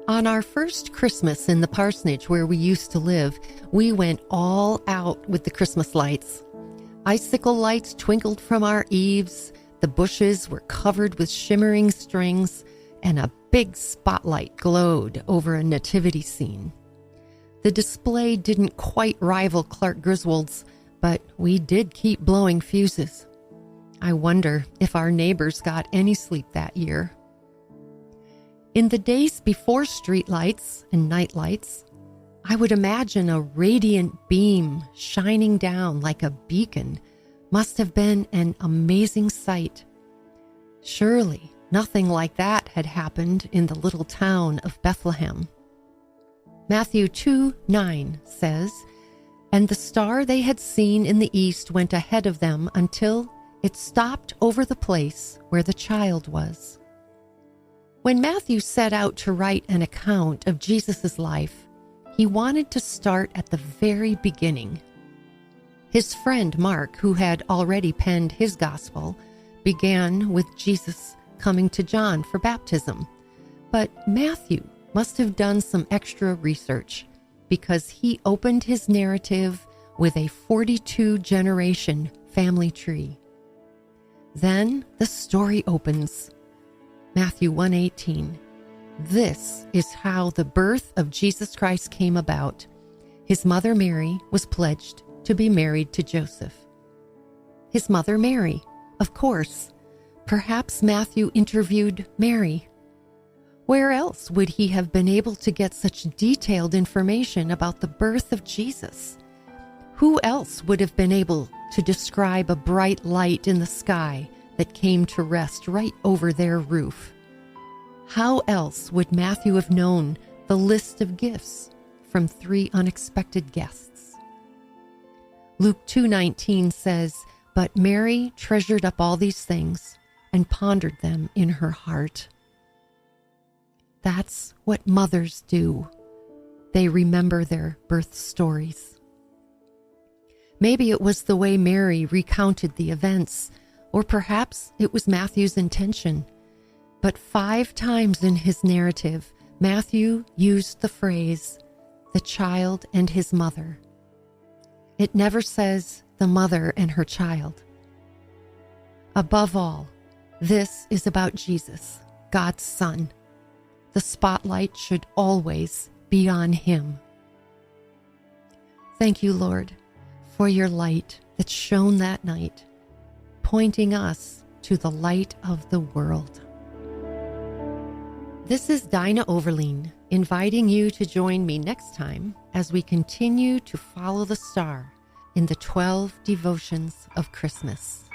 On our first Christmas in the parsonage where we used to live, we went all out with the Christmas lights. Icicle lights twinkled from our eaves, the bushes were covered with shimmering strings, and a big spotlight glowed over a nativity scene. The display didn't quite rival Clark Griswold's, but we did keep blowing fuses. I wonder if our neighbors got any sleep that year. In the days before streetlights and nightlights, I would imagine a radiant beam shining down like a beacon must have been an amazing sight. Surely nothing like that had happened in the little town of Bethlehem. Matthew 2:9 says, "And the star they had seen in the east went ahead of them until it stopped over the place where the child was." When Matthew set out to write an account of Jesus' life, he wanted to start at the very beginning. His friend Mark, who had already penned his gospel, began with Jesus coming to John for baptism. But Matthew must have done some extra research because he opened his narrative with a 42-generation family tree. Then the story opens. Matthew 1:18. This is how the birth of Jesus Christ came about. His mother Mary was pledged to be married to Joseph. His mother Mary, of course. Perhaps Matthew interviewed Mary. Where else would he have been able to get such detailed information about the birth of Jesus? Who else would have been able to describe a bright light in the sky that came to rest right over their roof? How else would Matthew have known the list of gifts from 3 unexpected guests? Luke 2:19 says, "But Mary treasured up all these things and pondered them in her heart." That's what mothers do. They remember their birth stories. Maybe it was the way Mary recounted the events, or perhaps it was Matthew's intention. But 5 times in his narrative, Matthew used the phrase, "the child and his mother." It never says the mother and her child. Above all, this is about Jesus, God's Son. The spotlight should always be on him. Thank you, Lord, for your light that shone that night, pointing us to the light of the world. This is Dinah Overleen, inviting you to join me next time as we continue to follow the star in the 12 devotions of Christmas.